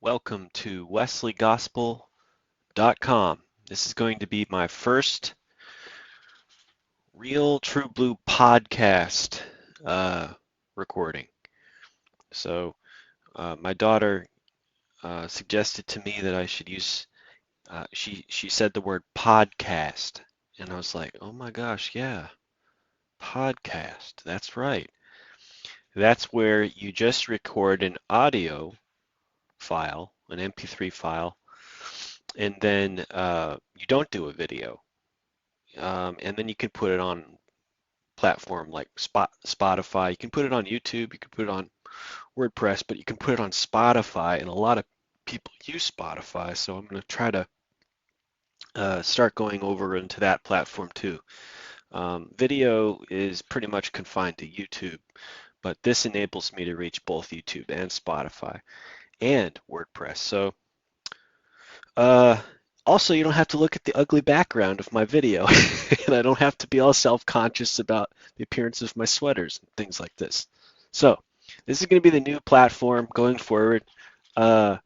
Welcome to wesleygospel.com. This is going to be my first real True Blue podcast recording. So my daughter suggested to me that I should use, she said the word podcast. And I was like, oh my gosh, yeah, podcast. That's right. That's where you just record an audio file, an MP3 file, and then you don't do a video. And then you can put it on platform like Spotify. You can put it on YouTube. You can put it on WordPress, but you can put it on Spotify, and a lot of people use Spotify. So I'm going to try to start going over into that platform too. Video is pretty much confined to YouTube, but this enables me to reach both YouTube and Spotify and WordPress. So Uh, also, you don't have to look at the ugly background of my video, and I don't have to be all self-conscious about the appearance of my sweaters and things like this. So, this is going to be the new platform going forward. I'm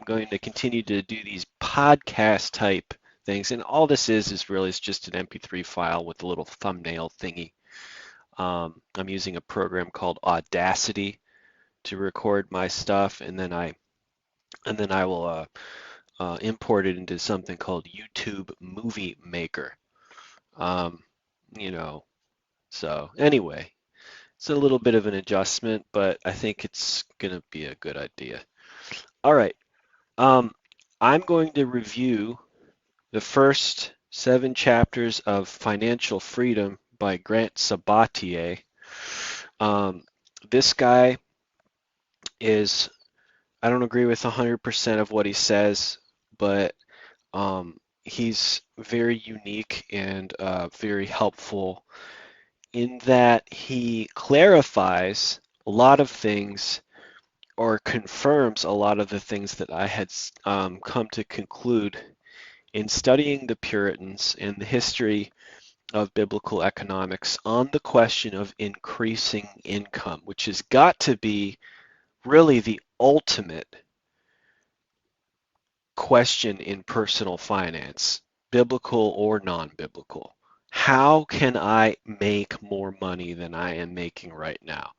going to continue to do these podcast type things, and all this is really just an MP3 file with a little thumbnail thingy. I'm using a program called Audacity to record my stuff, and then I will imported into something called YouTube Movie Maker. Um, you know, so anyway, it's a little bit of an adjustment, but I think it's gonna be a good idea. All right, um, I'm going to review the first 7 chapters of Financial Freedom by Grant Sabatier. Um, this guy is, I don't agree with 100% of what he says, but he's very unique and very helpful in that he clarifies a lot of things or confirms a lot of the things that I had come to conclude in studying the Puritans and the history of biblical economics on the question of increasing income, which has got to be really the ultimate question in personal finance, biblical or non-biblical. How can I make more money than I am making right now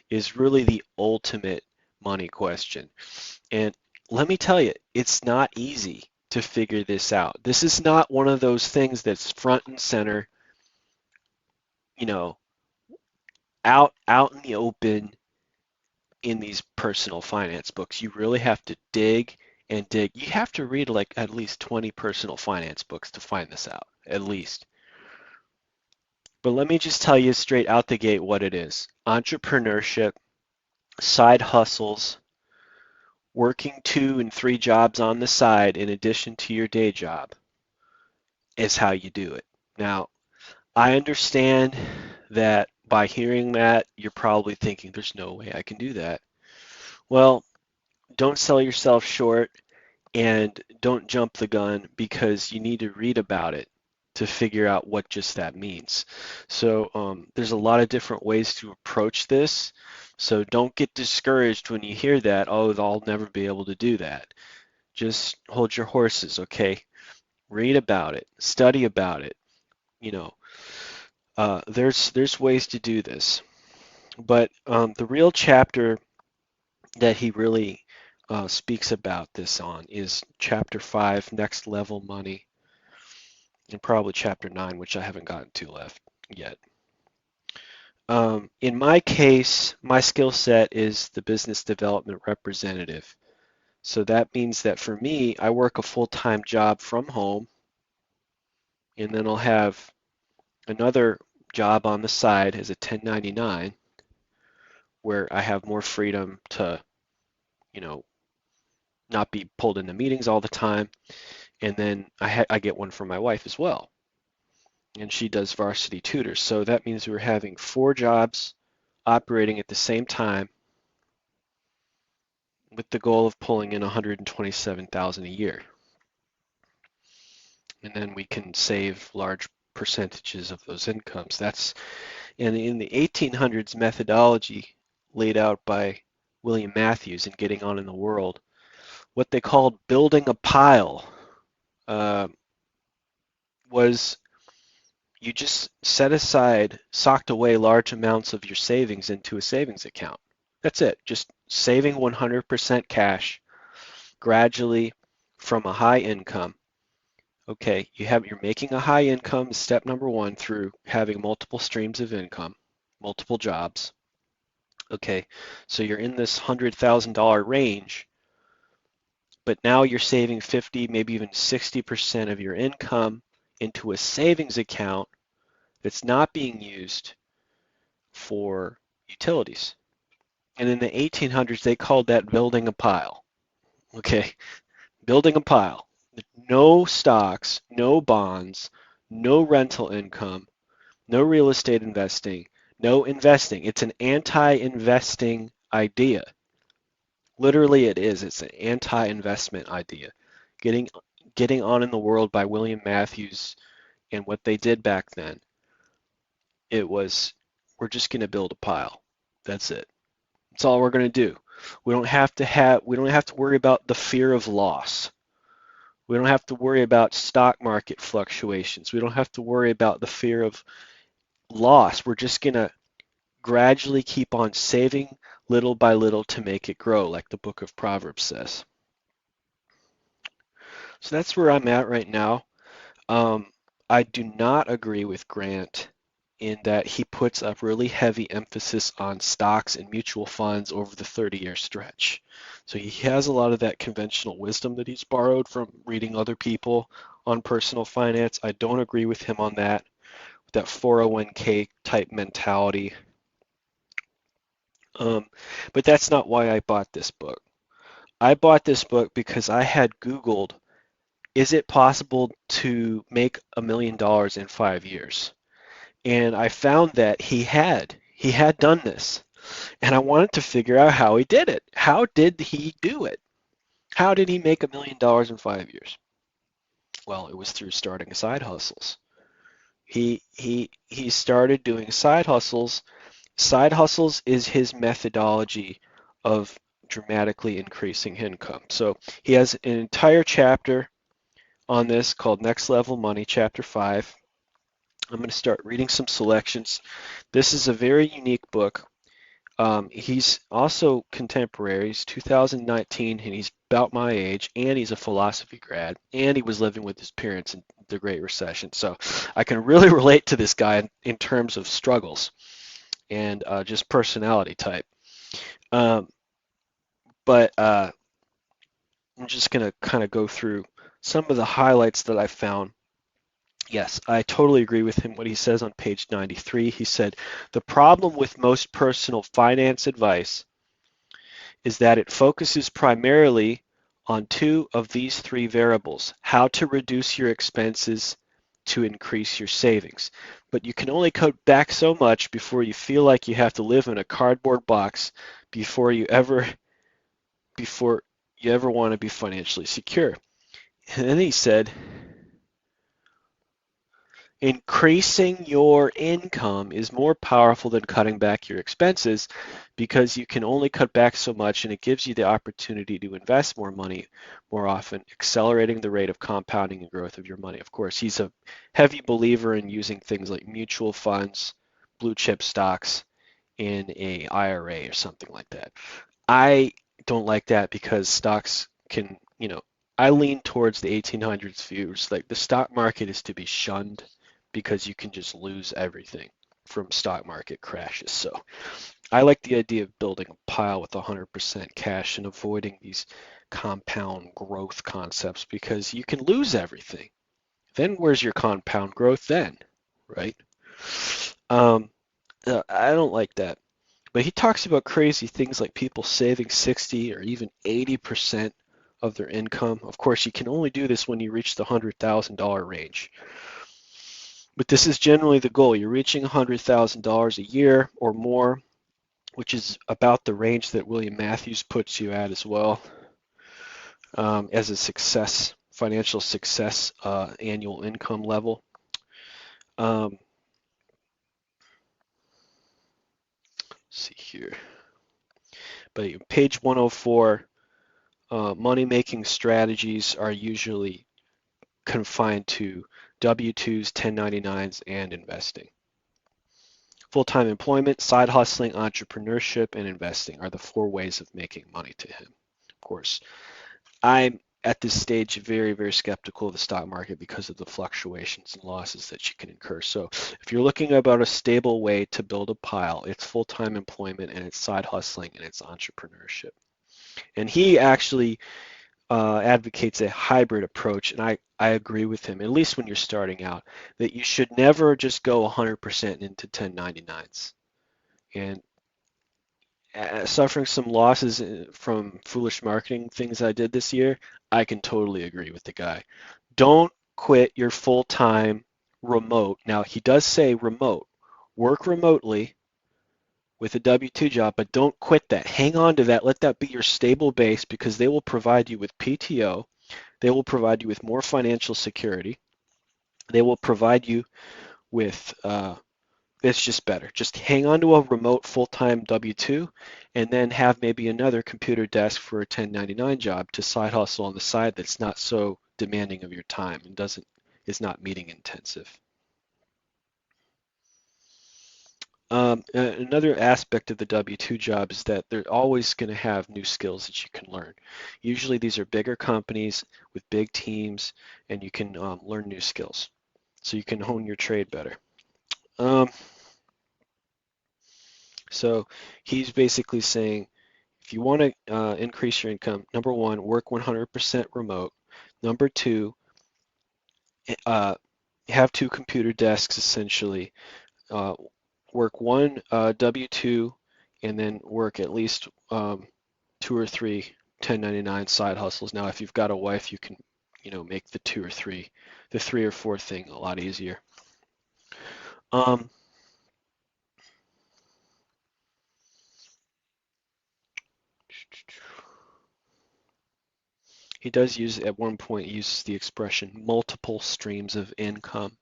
is really the ultimate money question. And let me tell you, it's not easy to figure this out. This is not one of those things that's front and center, you know, out in the open in these personal finance books. You really have to dig and dig. You have to read like at least 20 personal finance books to find this out, at least. But let me just tell you straight out the gate what it is. Entrepreneurship, side hustles, working 2 and 3 jobs on the side in addition to your day job is how you do it. Now, I understand that by hearing that, you're probably thinking, there's no way I can do that. Well, don't sell yourself short and don't jump the gun because you need to read about it to figure out what just that means. So there's a lot of different ways to approach this. So don't get discouraged when you hear that, oh, I'll never be able to do that. Just hold your horses, okay? Read about it, study about it. You know, there's ways to do this. But the real chapter that he really speaks about this on is chapter 5, Next Level Money, and probably chapter 9, which I haven't gotten to left yet. In my case, my skill set is the business development representative. So that means that for me, I work a full-time job from home, and then I'll have another job on the side as a 1099 where I have more freedom to, you know, not be pulled into meetings all the time. And then I get one from my wife as well. And she does varsity tutors. So that means we're having 4 jobs operating at the same time with the goal of pulling in 127,000 a year. And then we can save large percentages of those incomes. That's in the 1800s methodology laid out by William Matthews in Getting On in the World. what they called building a pile. Uh, was you just set aside, socked away large amounts of your savings into a savings account. That's it. Just saving 100% cash gradually from a high income. Okay, you're making a high income, step number one, through having multiple streams of income, multiple jobs. Okay, so you're in this $100,000 range, but now you're saving 50, maybe even 60% of your income into a savings account that's not being used for utilities. And in the 1800s, they called that building a pile. Okay, building a pile. No stocks, no bonds, no rental income, no real estate investing, no investing. It's an anti-investing idea. Literally, it is. It's an anti-investment idea. Getting getting on in the world by William Matthews and what they did back then. It was, we're just going to build a pile. That's it. That's all we're going to do. We don't have to worry about the fear of loss. We don't have to worry about stock market fluctuations. We don't have to worry about the fear of loss. We're just going to gradually keep on saving little by little to make it grow, like the book of Proverbs says. So that's where I'm at right now. Um, I do not agree with Grant in that he puts a really heavy emphasis on stocks and mutual funds over the 30-year stretch. So he has a lot of that conventional wisdom that he's borrowed from reading other people on personal finance. I don't agree with him on that 401k type mentality. Um, but that's not why I bought this book. I bought this book because I had Googled, is it possible to make $1 million in 5 years? And I found that he had done this. And I wanted to figure out how he did it. How did he do it? How did he make $1 million in 5 years? Well, it was through starting side hustles. He started doing side hustles. Side hustles is his methodology of dramatically increasing income. So he has an entire chapter on this called Next Level Money, Chapter 5. I'm going to start reading some selections. This is a very unique book. He's also contemporary. He's 2019, and he's about my age, and he's a philosophy grad, and he was living with his parents in the Great Recession. So I can really relate to this guy in terms of struggles and just personality type. Um, but I'm just going to kind of go through some of the highlights that I found. Yes, I totally agree with him what he says on page 93. He said, the problem with most personal finance advice is that it focuses primarily on two of these three variables, how to reduce your expenses to increase your savings. But you can only cut back so much before you feel like you have to live in a cardboard box before you ever want to be financially secure. And then he said, increasing your income is more powerful than cutting back your expenses because you can only cut back so much, and it gives you the opportunity to invest more money more often, accelerating the rate of compounding and growth of your money. Of course, he's a heavy believer in using things like mutual funds, blue chip stocks in a IRA or something like that. I don't like that because stocks can, I lean towards the 1800s views. Like the stock market is to be shunned because you can just lose everything from stock market crashes. So I like the idea of building a pile with 100% cash and avoiding these compound growth concepts because you can lose everything. Then where's your compound growth then, right? I don't like that. But he talks about crazy things like people saving 60 or even 80% of their income. Of course, you can only do this when you reach the $100,000 range. But this is generally the goal. You're reaching $100,000 a year or more, which is about the range that William Matthews puts you at as well, as a financial success annual income level. Let's see here. But page 104, money-making strategies are usually confined to W-2s, 1099s, and investing. Full-time employment, side hustling, entrepreneurship, and investing are the four ways of making money to him. Of course, I'm at this stage very, very skeptical of the stock market because of the fluctuations and losses that you can incur. So if you're looking about a stable way to build a pile, it's full-time employment and it's side hustling and it's entrepreneurship. And he actually advocates a hybrid approach, and I agree with him, at least when you're starting out, that you should never just go 100% into 1099s. And suffering some losses from foolish marketing things I did this year, I can totally agree with the guy. Don't quit your full-time remote. Now, he does say remote. Work remotely with a W-2 job, but don't quit that. Hang on to that. Let that be your stable base because they will provide you with PTO. They will provide you with more financial security. They will provide you with it's just better. Just hang on to a remote full-time W-2 and then have maybe another computer desk for a 1099 job to side hustle on the side that's not so demanding of your time and is not meeting intensive. Another aspect of the W-2 job is that they're always going to have new skills that you can learn. Usually these are bigger companies with big teams and you can learn new skills. So you can hone your trade better. Um, so he's basically saying if you want to increase your income, number one, work 100% remote. Number two, uh, have two computer desks essentially. Uh, work one W-2 and then work at least two or three 1099 side hustles. Now, if you've got a wife, you can, make the the three or four thing a lot easier. Um, he does use at one point uses the expression multiple streams of income,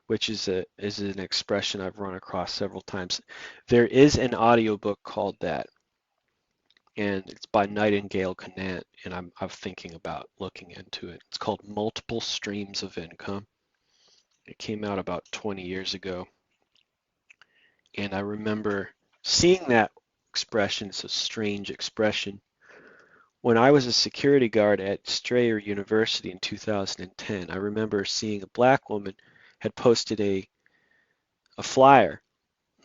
which is an expression I've run across several times. There is an audiobook called that, and it's by Nightingale Conant, and I'm thinking about looking into it. It's called Multiple Streams of Income. It came out about 20 years ago, and I remember seeing that expression. It's a strange expression. When I was a security guard at Strayer University in 2010, I remember seeing a black woman had posted a flyer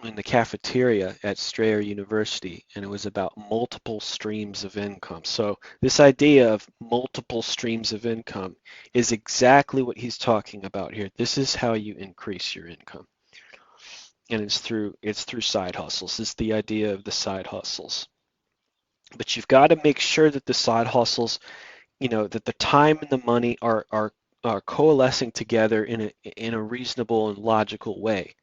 in the cafeteria at Strayer University, and it was about multiple streams of income. So this idea of multiple streams of income is exactly what he's talking about here. This is how you increase your income. And it's through side hustles. It's the idea of the side hustles. But you've got to make sure that the side hustles, that the time and the money are coalescing together in a reasonable and logical way.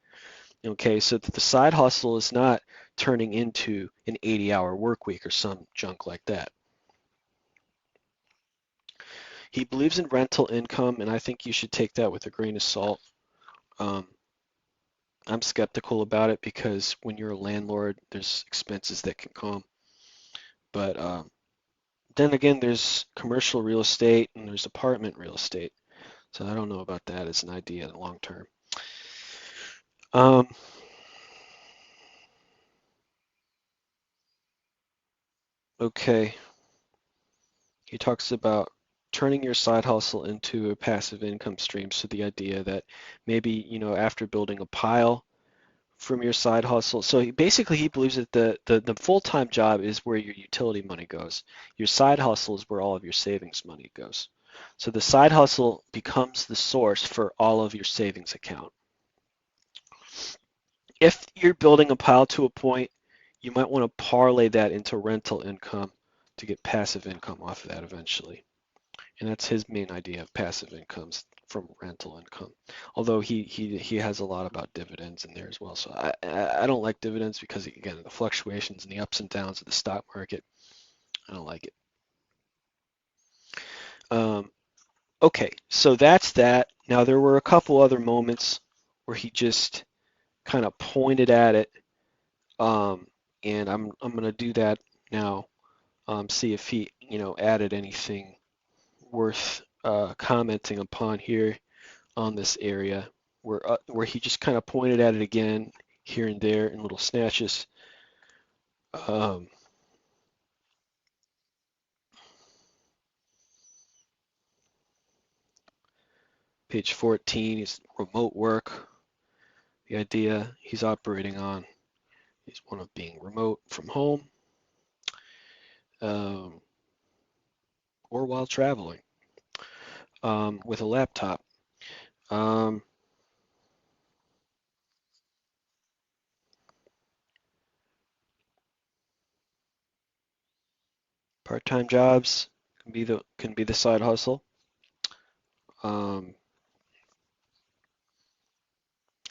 Okay, so that the side hustle is not turning into an 80-hour work week or some junk like that. He believes in rental income, and I think you should take that with a grain of salt. Um, I'm skeptical about it because when you're a landlord, there's expenses that can come. But then again, there's commercial real estate and there's apartment real estate. So I don't know about that as an idea in the long term. Um, okay. He talks about turning your side hustle into a passive income stream. So the idea that maybe, after building a pile from your side hustle. So basically he believes that the full-time job is where your utility money goes. Your side hustle is where all of your savings money goes. So the side hustle becomes the source for all of your savings account. If you're building a pile to a point, you might want to parlay that into rental income to get passive income off of that eventually. And that's his main idea of passive incomes from rental income. Although he has a lot about dividends in there as well. So I don't like dividends because again the fluctuations and the ups and downs of the stock market. I don't like it. Um, okay, so that's that. Now there were a couple other moments where he just kind of pointed at it, um, and I'm gonna do that now. see if he, added anything worth commenting upon here on this area, where he just kind of pointed at it again here and there in little snatches. Um, Page 14 is remote work. The idea he's operating on is one of being remote from home um, or while traveling with a laptop. Um, Part-time jobs can be the side hustle. Um,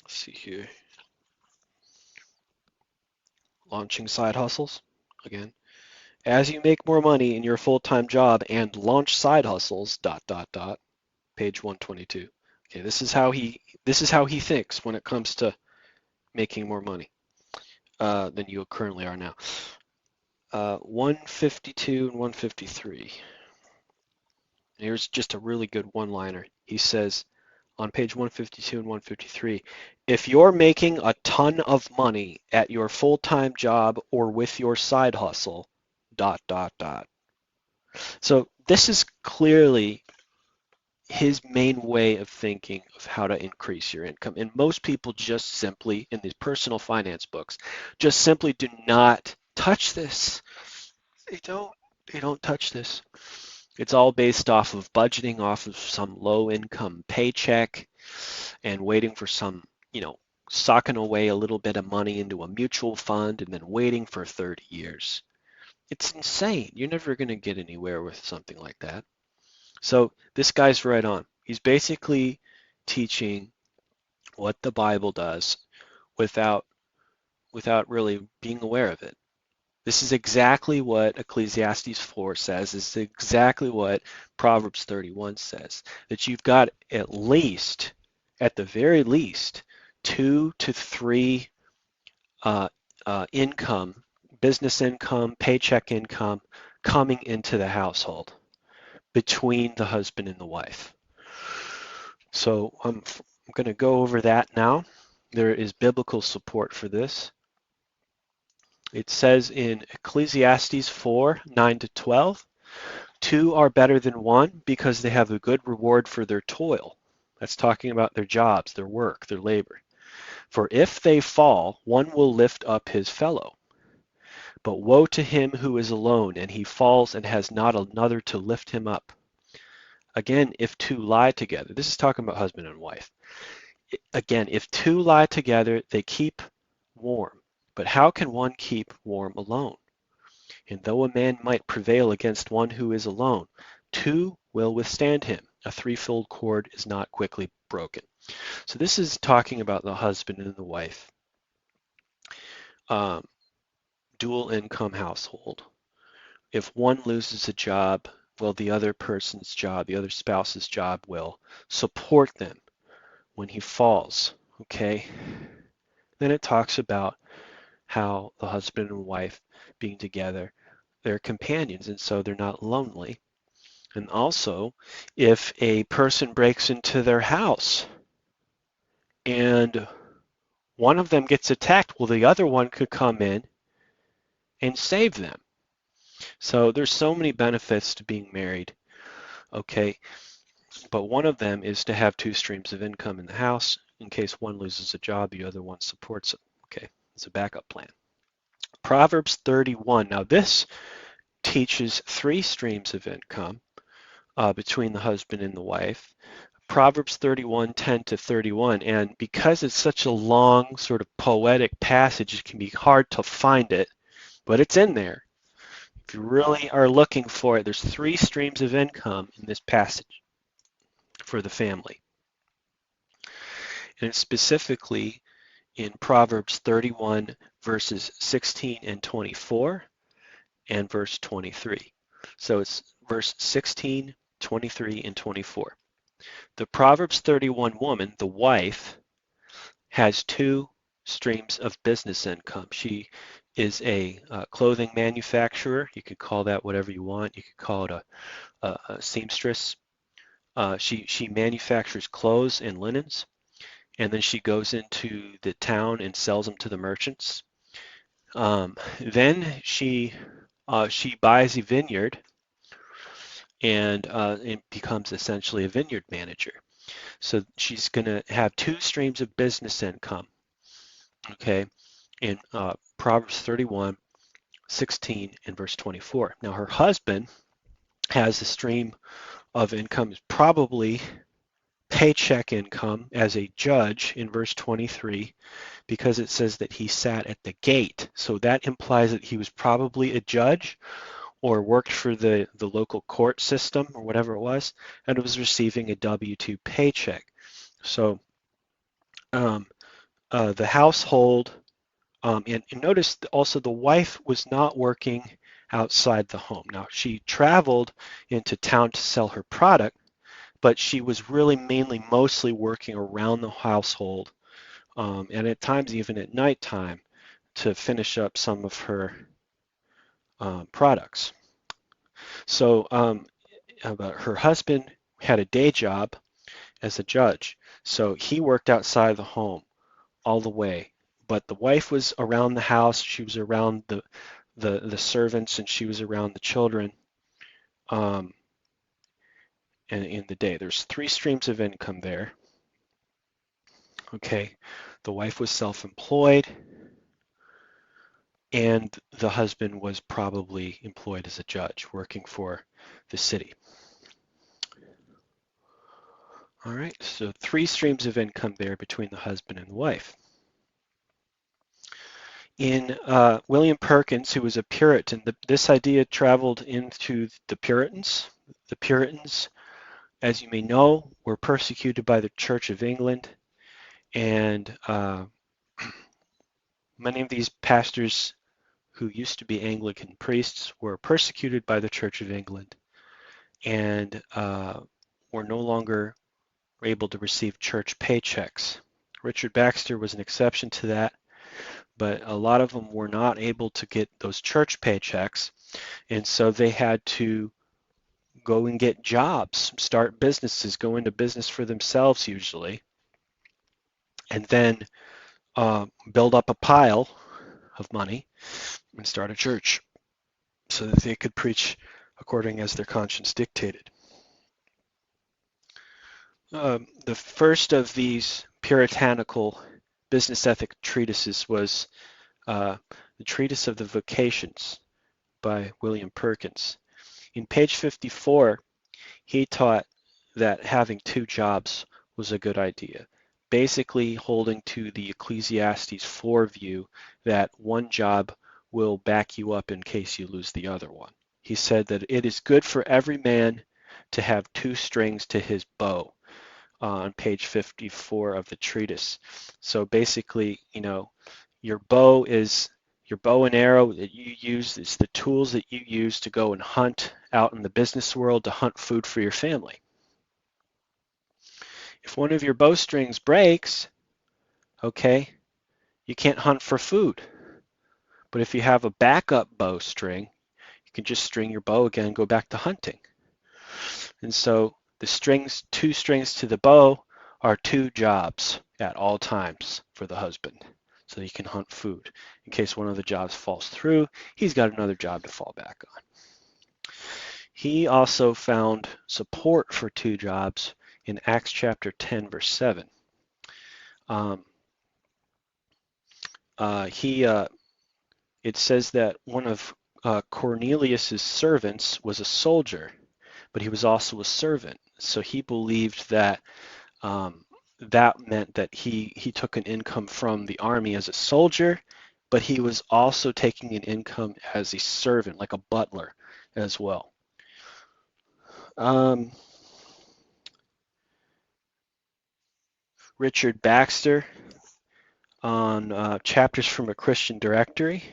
let's see here. Launching side hustles again. As you make more money in your full-time job and launch side hustles, dot, dot, dot, page 122. Okay, this is how he thinks when it comes to making more money than you currently are now. 152 and 153. Here's just a really good one-liner. He says on page 152 and 153, if you're making a ton of money at your full-time job or with your side hustle, dot, dot, dot. So this is clearly his main way of thinking of how to increase your income. And most people just simply, in these personal finance books, just simply do not touch this. They don't. They don't touch this. It's all based off of budgeting off of some low income paycheck and waiting for some, socking away a little bit of money into a mutual fund and then waiting for 30 years. It's insane. You're never going to get anywhere with something like that. So this guy's right on. He's basically teaching what the Bible does without without really being aware of it. This is exactly what Ecclesiastes 4 says. This is exactly what Proverbs 31 says, that you've got at the very least, 2 to 3 uh, income, business income, paycheck income coming into the household between the husband and the wife. So I'm going to go over that now. There is biblical support for this. It says in Ecclesiastes 4, 9 to 12, two are better than one because they have a good reward for their toil. That's talking about their jobs, their work, their labor. For if they fall, one will lift up his fellow. But woe to him who is alone, and he falls and has not another to lift him up. Again, if two lie together, this is talking about husband and wife. Again, if two lie together, they keep warm. But how can one keep warm alone? And though a man might prevail against one who is alone, two will withstand him. A threefold cord is not quickly broken. So this is talking about the husband and the wife, dual income household. If one loses a job, well, the other person's job, the other spouse's job will support them when he falls, okay? Then it talks about how the husband and wife being together, they're companions, and so they're not lonely. And also, if a person breaks into their house and one of them gets attacked, well, the other one could come in and save them. So there's so many benefits to being married, okay? But one of them is to have 2 streams of income in the house. In case one loses a job, the other one supports it, okay? It's a backup plan. Proverbs 31. Now this teaches 3 streams of income between the husband and the wife. Proverbs 31, 10 to 31. And because it's such a long, sort of poetic passage, it can be hard to find it, but it's in there. If you really are looking for it, there's 3 streams of income in this passage for the family. And it's specifically in Proverbs 31, verses 16 and 24, and verse 23. So it's verse 16, 23, and 24. The Proverbs 31 woman, the wife, has 2 streams of business income. She is a clothing manufacturer. You could call that whatever you want. You could call it a seamstress. She manufactures clothes and linens, and then she goes into the town and sells them to the merchants. Then she buys a vineyard and it becomes essentially a vineyard manager. So she's going to have two streams of business income. Okay, in Proverbs 31:16 and verse 24. Now her husband has a stream of income, probably paycheck income as a judge in verse 23, because it says that he sat at the gate. So that implies that he was probably a judge or worked for the local court system or whatever it was, and was receiving a W-2 paycheck. So um, the household, and notice also the wife was not working outside the home. Now she traveled into town to sell her product, but she was really mostly working around the household, and at times even at nighttime to finish up some of her products. So her husband had a day job as a judge, so he worked outside the home all the way. But the wife was around the house, she was around the servants, and she was around the children um, in the day. There's three streams of income there. Okay, the wife was self-employed, and the husband was probably employed as a judge working for the city. All right, so three streams of income there between the husband and the wife. In William Perkins, who was a Puritan, this idea traveled into the Puritans. The Puritans, as you may know, were persecuted by the Church of England, and many of these pastors who used to be Anglican priests were persecuted by the Church of England and were no longer able to receive church paychecks. Richard Baxter was an exception to that, but a lot of them were not able to get those church paychecks, and so they had to go and get jobs, start businesses, go into business for themselves usually, and then build up a pile of money and start a church so that they could preach according as their conscience dictated. The first of these puritanical business ethic treatises was the Treatise of the Vocations by William Perkins. In page 54, he taught that having two jobs was a good idea, basically holding to the Ecclesiastes 4 view that one job will back you up in case you lose the other one. He said that it is good for every man to have two strings to his bow on page 54 of the treatise. So basically, your bow and arrow that you use. It's the tools that you use to go and hunt out in the business world to hunt food for your family. If one of your bowstrings breaks, okay, you can't hunt for food. But if you have a backup bowstring, you can just string your bow again and go back to hunting. And so the two strings to the bow are two jobs at all times for the husband, so he can hunt food. In case one of the jobs falls through, he's got another job to fall back on. He also found support for two jobs in Acts chapter 10, verse 7. It says that one of Cornelius's servants was a soldier, but he was also a servant. So he believed that that meant that he took an income from the army as a soldier, but he was also taking an income as a servant, like a butler as well. Richard Baxter on Chapters from a Christian Directory,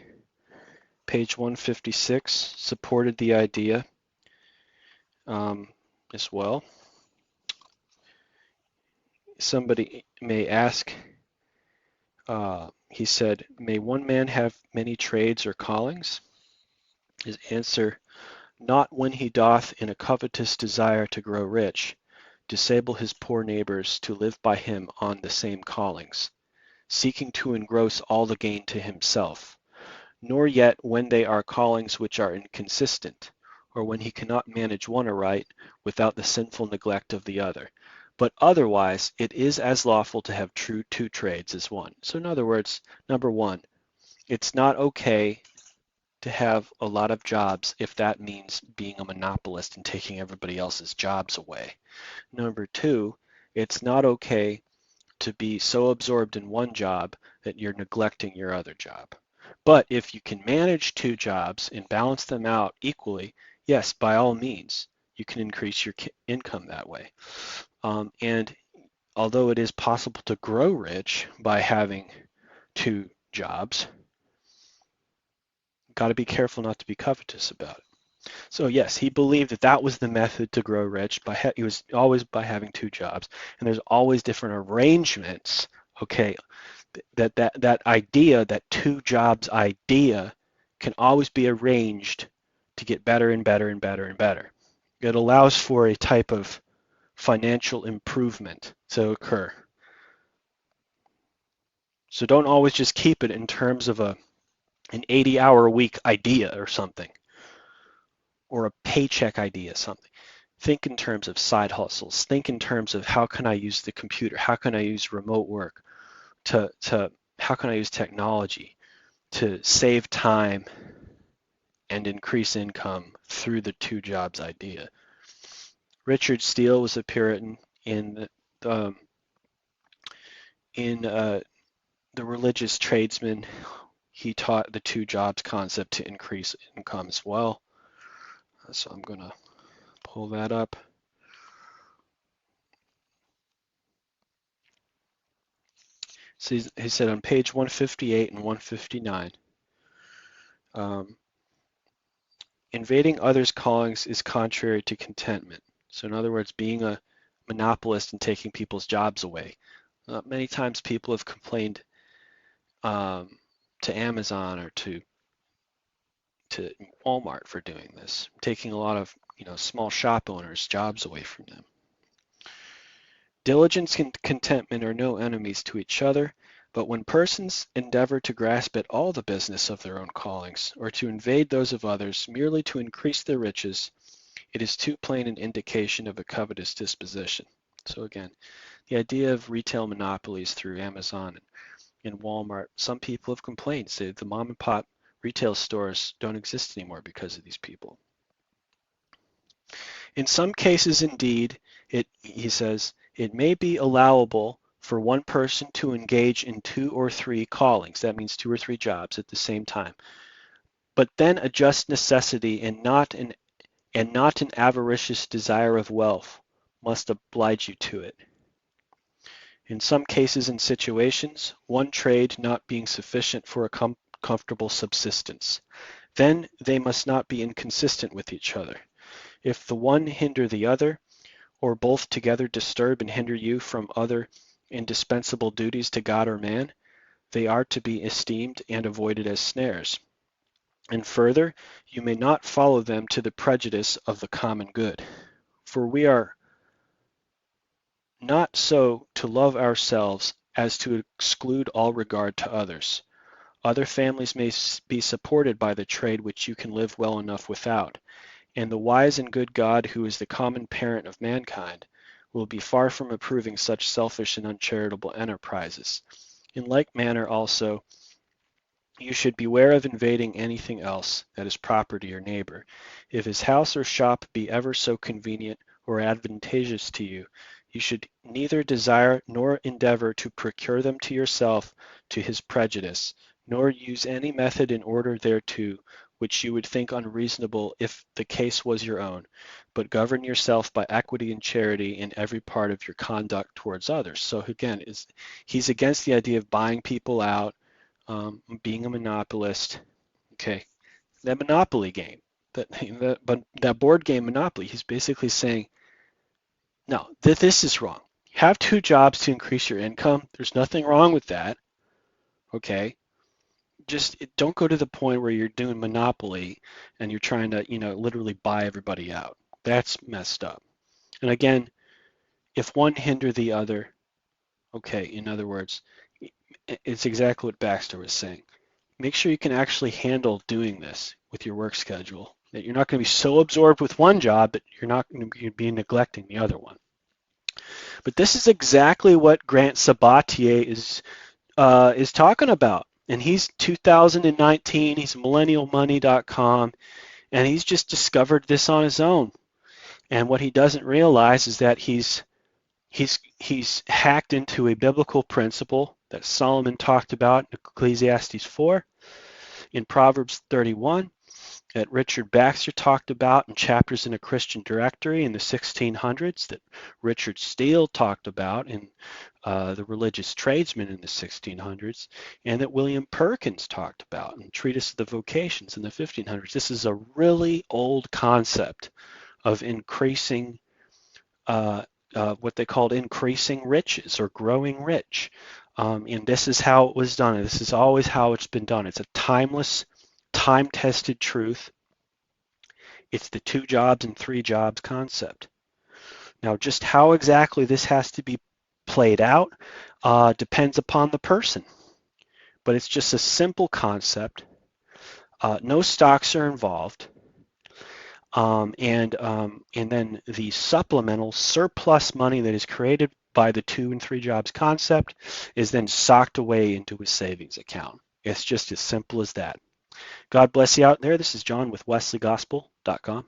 page 156, supported the idea as well. Somebody may ask, he said, may one man have many trades or callings? His answer, not when he doth in a covetous desire to grow rich, disable his poor neighbors to live by him on the same callings, seeking to engross all the gain to himself, nor yet when they are callings which are inconsistent, or when he cannot manage one aright without the sinful neglect of the other. But otherwise it is as lawful to have true two trades as one. So in other words, number one, it's not okay to have a lot of jobs if that means being a monopolist and taking everybody else's jobs away. Number two, it's not okay to be so absorbed in one job that you're neglecting your other job. But if you can manage two jobs and balance them out equally, yes, by all means, you can increase your income that way. And although it is possible to grow rich by having two jobs, got to be careful not to be covetous about it. So yes, he believed that that was the method to grow rich. He was always by having two jobs, and there's always different arrangements. Okay, that idea, that two jobs idea, can always be arranged to get better and better and better and better. It allows for a type of financial improvement to occur. So don't always just keep it in terms of an 80-hour a week idea or something, or a paycheck idea, something. Think in terms of side hustles. Think in terms of how can I use the computer? How can I use remote work? How can I use technology to save time and increase income through the two jobs idea? Richard Steele was a Puritan in um, the Religious Tradesman. He taught the two jobs concept to increase income as well. So I'm going to pull that up. So he said on page 158 and 159, invading others' callings is contrary to contentment. So in other words, being a monopolist and taking people's jobs away. Many times people have complained to Amazon or to Walmart for doing this, taking a lot of small shop owners' jobs away from them. Diligence and contentment are no enemies to each other, but when persons endeavor to grasp at all the business of their own callings, or to invade those of others merely to increase their riches, it is too plain an indication of a covetous disposition. So again, the idea of retail monopolies through Amazon and Walmart, some people have complained, say the mom and pop retail stores don't exist anymore because of these people. In some cases, indeed, he says, it may be allowable for one person to engage in two or three callings, that means two or three jobs at the same time, but then a just necessity and not an avaricious desire of wealth must oblige you to it. In some cases and situations, one trade not being sufficient for a comfortable subsistence, then they must not be inconsistent with each other. If the one hinder the other, or both together disturb and hinder you from other indispensable duties to God or man, they are to be esteemed and avoided as snares. And further, you may not follow them to the prejudice of the common good. For we are not so to love ourselves as to exclude all regard to others. Other families may be supported by the trade which you can live well enough without, and the wise and good God, who is the common parent of mankind, will be far from approving such selfish and uncharitable enterprises. In like manner also, you should beware of invading anything else that is proper to your neighbor. If his house or shop be ever so convenient or advantageous to you, you should neither desire nor endeavor to procure them to yourself to his prejudice, nor use any method in order thereto which you would think unreasonable if the case was your own, but govern yourself by equity and charity in every part of your conduct towards others. So again, he's against the idea of buying people out, being a monopolist. Okay, that Monopoly game, that board game Monopoly, he's basically saying, no, this is wrong. Have two jobs to increase your income. There's nothing wrong with that. okay? Just don't go to the point where you're doing monopoly and you're trying to, literally buy everybody out. That's messed up. And again, if one hinder the other, okay, in other words, it's exactly what Baxter was saying. Make sure you can actually handle doing this with your work schedule, that you're not going to be so absorbed with one job that you're not going to be neglecting the other one. But this is exactly what Grant Sabatier is talking about. And he's 2019, he's millennialmoney.com, and he's just discovered this on his own. And what he doesn't realize is that he's hacked into a biblical principle that Solomon talked about in Ecclesiastes 4, in Proverbs 31, that Richard Baxter talked about in Chapters in a Christian Directory in the 1600s, that Richard Steele talked about in The Religious Tradesman in the 1600s, and that William Perkins talked about in Treatise of the Vocations in the 1500s. This is a really old concept of increasing what they called increasing riches or growing rich. And this is how it was done. This is always how it's been done. It's a timeless, time-tested truth. It's the 2 jobs and 3 jobs concept. Now, just how exactly this has to be played out depends upon the person, but it's just a simple concept. No stocks are involved. And then the supplemental surplus money that is created by the 2 and 3 jobs concept is then socked away into a savings account. It's just as simple as that. God bless you out there. This is John with wesleygospel.com.